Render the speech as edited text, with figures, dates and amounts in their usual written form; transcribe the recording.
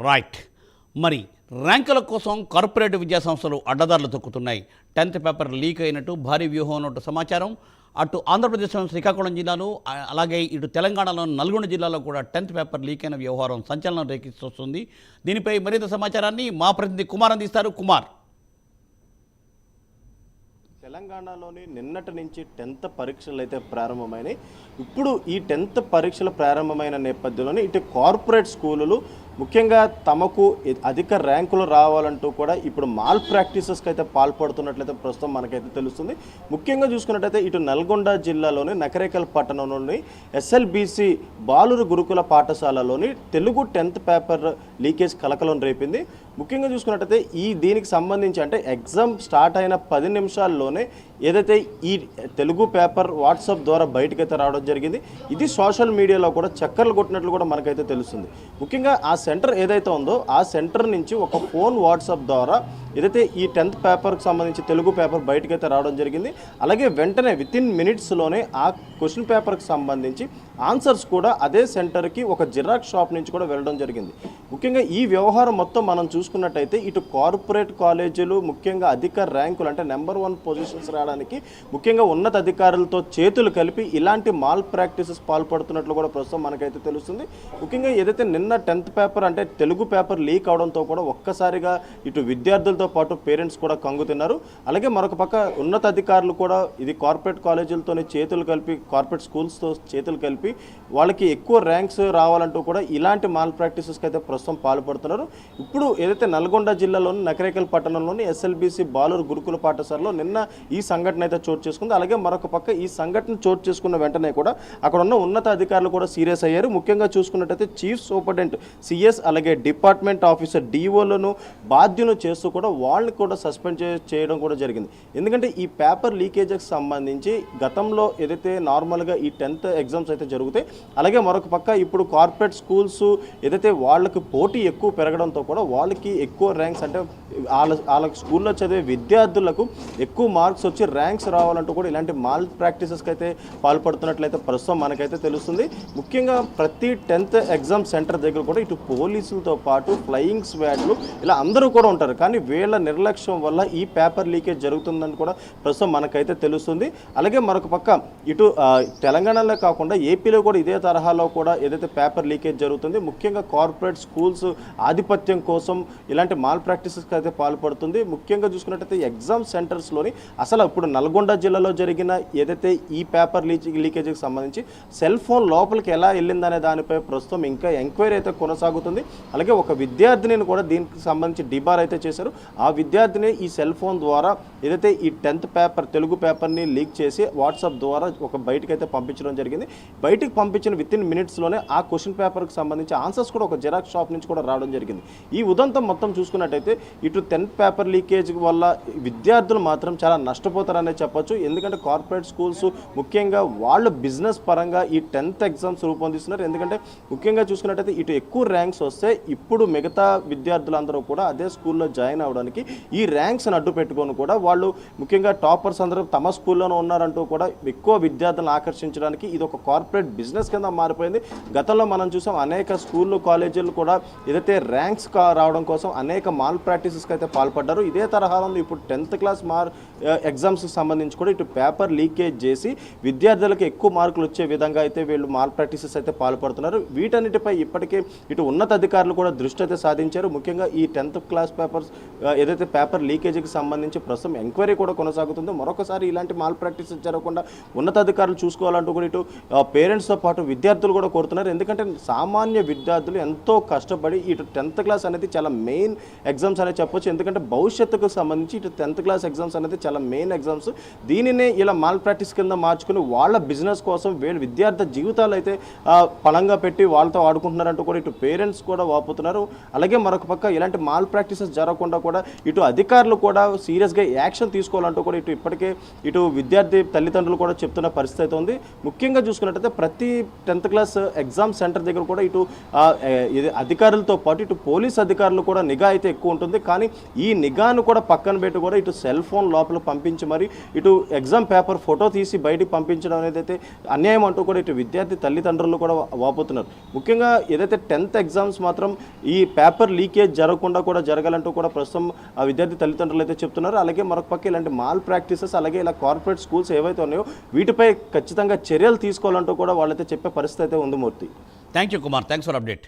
Right. మరి ర్యాంకుల కోసం corporate విద్యాసంస్థలు అడ్డదారులు తొక్కుతున్నాయి. 10th పేపర్ లీక్ అయినట్టు భారీ వ్యూహం ఉన్నట్టు సమాచారం. అటు ఆంధ్రప్రదేశ్లోని శ్రీకాకుళం జిల్లాలో, అలాగే ఇటు తెలంగాణలో నల్గొండ జిల్లాలో కూడా 10th పేపర్ లీక్ అయిన వ్యవహారం సంచలనం రేకెత్తిస్తుంది. దీనిపై మరింత సమాచారాన్ని మా ప్రతినిధి కుమార్ అందిస్తారు. కుమార్, తెలంగాణలోని నిన్నటి నుంచి 10th పరీక్షలు అయితే ప్రారంభమైనాయి. ఇప్పుడు ఈ 10th పరీక్షలు ప్రారంభమైన నేపథ్యంలోనే ఇటు కార్పొరేట్ స్కూలులు ముఖ్యంగా తమకు అధిక ర్యాంకులు రావాలంటూ కూడా ఇప్పుడు మాల్ ప్రాక్టీసెస్కి అయితే పాల్పడుతున్నట్లయితే ప్రస్తుతం మనకైతే తెలుస్తుంది. ముఖ్యంగా చూసుకున్నట్టయితే ఇటు నల్గొండ జిల్లాలోని నకరేకల్ పట్టణంలోని ఎస్ఎల్బిసి బాలురు గురుకుల పాఠశాలలోని తెలుగు 10th పేపర్ లీకేజ్ కలకలం రేపింది. ముఖ్యంగా చూసుకున్నట్టయితే దీనికి సంబంధించి అంటే ఎగ్జామ్ స్టార్ట్ అయిన 10 నిమిషాల్లోనే ఏదైతే ఈ తెలుగు పేపర్ వాట్సాప్ ద్వారా బయటకైతే రావడం జరిగింది. ఇది సోషల్ మీడియాలో కూడా చక్కర్లు కొట్టినట్లు కూడా మనకైతే తెలుస్తుంది. ముఖ్యంగా ఆ సెంటర్ ఏదైతే ఉందో ఆ సెంటర్ నుంచి ఒక ఫోన్ వాట్సాప్ ద్వారా ఏదైతే ఈ 10th పేపర్కి సంబంధించి తెలుగు పేపర్ బయటకైతే రావడం జరిగింది. అలాగే వెంటనే వితిన్ మినిట్స్లోనే ఆ క్వశ్చన్ పేపర్కి సంబంధించి ఆన్సర్స్ కూడా అదే సెంటర్కి ఒక జిరాక్స్ షాప్ నుంచి కూడా వెళ్ళడం జరిగింది. ముఖ్యంగా ఈ వ్యవహారం మొత్తం మనం చూసుకున్నట్టయితే ఇటు కార్పొరేట్ కాలేజీలు ముఖ్యంగా అధిక ర్యాంకులు అంటే నెంబర్ 1 పొజిషన్స్ రావడానికి ముఖ్యంగా ఉన్నత అధికారులతో చేతులు కలిపి ఇలాంటి మాల్ ప్రాక్టీసెస్ పాల్పడుతున్నట్లు కూడా ప్రస్తుతం మనకైతే తెలుస్తుంది. ముఖ్యంగా ఏదైతే నిన్న 10th పేపర్ అంటే తెలుగు పేపర్ లీక్ అవడంతో కూడా ఒక్కసారిగా ఇటు విద్యార్థులతో పాటు పేరెంట్స్ కూడా కంగుతున్నారు. అలాగే మరొక పక్క ఉన్నత అధికారులు కూడా ఇది కార్పొరేట్ కాలేజీలతోనే చేతులు కలిపి కార్పొరేట్ స్కూల్స్తో చేతులు కలిపి వాళ్ళకి ఎక్కువ ర్యాంక్స్ రావాలంటూ కూడా ఇలాంటి మాల్ ప్రాక్టీసెస్కి అయితే ప్రస్తుతం పాల్పడుతున్నారు. ఇప్పుడు ఏదైతే నల్గొండ జిల్లాలోని నకరేకల్ పట్టణంలోని ఎస్ఎల్బిసి బాలురు గురుకుల పాఠశాలలో నిన్న ఈ సంఘటన అయితే చోటు చేసుకుంది. అలాగే మరొక పక్క ఈ సంఘటన చోటు చేసుకున్న వెంటనే కూడా అక్కడ ఉన్న ఉన్నత అధికారులు కూడా సీరియస్ అయ్యారు. ముఖ్యంగా చూసుకున్నట్టయితే చీఫ్ సూపరింటెండెంట్ సిఎస్ అలాగే డిపార్ట్మెంట్ ఆఫీసర్ డిఓలను బాధ్యులను చేస్తూ కూడా వాళ్ళని కూడా సస్పెండ్ చేయడం కూడా జరిగింది. ఎందుకంటే ఈ పేపర్ లీకేజ్కి సంబంధించి గతంలో ఏదైతే నార్మల్గా ఈ 10th ఎగ్జామ్స్ అయితే జరుగుతాయి. అలాగే మరొక పక్క ఇప్పుడు కార్పొరేట్ స్కూల్స్ ఏదైతే వాళ్ళకి పోటీ ఎక్కువ పెరగడంతో కూడా వాళ్ళకి ఎక్కువ ర్యాంక్స్ అంటే వాళ్ళ స్కూల్లో చదివే విద్యార్థులకు ఎక్కువ మార్క్స్ వచ్చి ర్యాంక్స్ రావాలంటూ కూడా ఇలాంటి మాల్ ప్రాక్టీసెస్కి అయితే పాల్పడుతున్నట్లయితే ప్రస్తుతం మనకైతే తెలుస్తుంది. ముఖ్యంగా ప్రతి 10th ఎగ్జామ్ సెంటర్ దగ్గర కూడా ఇటు పోలీసులతో పాటు ఫ్లయింగ్ స్క్వాడ్లు ఇలా అందరూ కూడా ఉంటారు. కానీ వీళ్ళ నిర్లక్ష్యం వల్ల ఈ పేపర్ లీకేజ్ జరుగుతుందని కూడా ప్రస్తుతం మనకైతే తెలుస్తుంది. అలాగే మరొక పక్క ఇటు తెలంగాణలో కాకుండా ఏపీలో కూడా ఇదే తరహాలో కూడా ఏదైతే పేపర్ లీకేజ్ జరుగుతుంది. ముఖ్యంగా కార్పొరేట్ స్కూల్స్ ఆధిపత్యం కోసం ఇలాంటి మాల్ ప్రాక్టీసెస్కి అయితే పాల్పడుతుంది. ముఖ్యంగా చూసుకున్నట్టయితే ఎగ్జామ్ సెంటర్స్లోని అసలు ఇప్పుడు నల్గొండ జిల్లాలో జరిగిన ఏదైతే ఈ పేపర్ లీకేజ్కి సంబంధించి సెల్ ఫోన్ లోపలికి ఎలా వెళ్ళిందనే దానిపై ప్రస్తుతం ఇంకా ఎంక్వైరీ అయితే కొనసాగుతుంది. అలాగే ఒక విద్యార్థిని కూడా దీనికి సంబంధించి డిబార్ అయితే చేశారు. ఆ విద్యార్థిని ఈ సెల్ ఫోన్ ద్వారా ఏదైతే ఈ 10th పేపర్ తెలుగు పేపర్ని లీక్ చేసి వాట్సాప్ ద్వారా ఒక బయటకు అయితే పంపించడం జరిగింది. బయటికి పంపించిన వితిన్ మినిట్స్లోనే ఆ క్వశ్చన్ పేపర్కి సంబంధించి ఆన్సర్స్ కూడా ఒక జిరాక్స్ షాప్ నుంచి కూడా రావడం జరిగింది. ఈ ఉదంతం మొత్తం చూసుకున్నట్టయితే ఇటు 10th పేపర్ లీకేజ్ వల్ల విద్యార్థులు మాత్రం చాలా నష్టపోతారనే చెప్పొచ్చు. ఎందుకంటే కార్పొరేట్ స్కూల్స్ ముఖ్యంగా వాళ్ళు బిజినెస్ పరంగా ఈ 10th ఎగ్జామ్స్ రూపొందిస్తున్నారు. ఎందుకంటే ముఖ్యంగా చూసుకున్నట్టయితే ఇటు ఎక్కువ ర్యాంక్స్ వస్తే ఇప్పుడు మిగతా విద్యార్థులందరూ కూడా అదే స్కూల్లో జాయిన్ అవ్వడానికి ఈ ర్యాంక్స్ని అడ్డు పెట్టుకొని కూడా వాళ్ళు ముఖ్యంగా టాపర్స్ అందరూ తమ స్కూల్లోనే ఉన్నారంటూ కూడా ఎక్కువ విద్యార్థులను ఆకర్షించడానికి ఇది ఒక కార్పొరేట్ బిజినెస్ కింద మారిపోయింది. గతంలో మనం చూసాం అనేక స్కూళ్ళు కాలేజీలు కూడా ఏదైతే ర్యాంక్స్ రావడం కోసం అనేక మాల్ ప్రాక్టీసెస్కి అయితే పాల్పడ్డారు. ఇదే తరహాలో ఇప్పుడు 10th క్లాస్ ఎగ్జామ్స్కి సంబంధించి కూడా ఇటు పేపర్ లీకేజ్ చేసి విద్యార్థులకు ఎక్కువ మార్కులు వచ్చే విధంగా అయితే వీళ్ళు మాల్ ప్రాక్టీసెస్ అయితే పాల్పడుతున్నారు. వీటన్నిటిపై ఇప్పటికే ఇటు ఉన్నత అధికారులు కూడా దృష్టి అయితే సాధించారు. ముఖ్యంగా ఈ 10th క్లాస్ పేపర్స్ ఏదైతే పేపర్ లీకేజీకి సంబంధించి ప్రస్తుతం ఎంక్వైరీ కూడా కొనసాగుతుందో మరొకసారి ఇలాంటి మాల్ ప్రాక్టీసెస్ జరగకుండా ఉన్నతాధికారులు చూసుకోవాలంటూ కూడా ఇటు పేరెంట్స్తో పాటు విద్యార్థులు కూడా కోరుతున్నారు. ఎందుకంటే సామాన్య విద్యార్థులు ఎంతో కష్టపడి ఇటు 10th క్లాస్ అనేది చాలా మెయిన్ ఎగ్జామ్స్ అనేది చెప్పొచ్చు. ఎందుకంటే భవిష్యత్తుకు సంబంధించి ఇటు 10th క్లాస్ ఎగ్జామ్స్ అనేది చాలా మెయిన్ ఎగ్జామ్స్. దీనినే ఇలా మాల్ ప్రాక్టీస్ కింద మార్చుకుని వాళ్ళ బిజినెస్ కోసం వీళ్ళు విద్యార్థి జీవితాలు అయితే పణంగా పెట్టి వాళ్ళతో ఆడుకుంటున్నారంటూ కూడా ఇటు పేరెంట్స్ కూడా వాపోతున్నారు. అలాగే మరొక పక్క ఇలాంటి మాల్ ప్రాక్టీసెస్ జరగకుండా కూడా కూడా ఇటు అధికారులు కూడా సీరియస్గా యాక్షన్ తీసుకోవాలంటూ కూడా ఇప్పటికే విద్యార్థి తల్లిదండ్రులు కూడా చెప్తున్న పరిస్థితి అయితే ఉంది. ముఖ్యంగా చూసుకున్నట్టయితే ప్రతి 10th క్లాస్ ఎగ్జామ్ సెంటర్ దగ్గర కూడా ఇది అధికారులతో పాటు ఇటు పోలీస్ అధికారులు కూడా నిఘా అయితే ఎక్కువ ఉంటుంది. కానీ ఈ నిఘాను కూడా పక్కన పెట్టి కూడా ఇటు సెల్ ఫోన్ లోపల పంపించి మరి ఇటు ఎగ్జామ్ పేపర్ ఫోటో తీసి బయటికి పంపించడం అనేది అయితే అన్యాయం అంటూ కూడా ఇటు విద్యార్థి తల్లిదండ్రులు కూడా వాపోతున్నారు. ముఖ్యంగా ఏదైతే 10th ఎగ్జామ్స్ మాత్రం ఈ పేపర్ లీకేజ్ జరగకుండా కూడా జరగాలంటూ కూడా ప్రస్తుతం ఆ విద్యార్థి తల్లిదండ్రులు అయితే చెప్తున్నారు. అలాగే మరొక పక్క ఇలాంటి మాల్ ప్రాక్టీసెస్ అలాగే ఇలా కార్పొరేట్ స్కూల్స్ ఏవైతే ఉన్నాయో వీటిపై ఖచ్చితంగా చర్యలు తీసుకోవాలంటూ కూడా వాళ్ళైతే చెప్పే పరిస్థితి అయితే ఉంది. Murthy, thank you Kumar, thanks for update.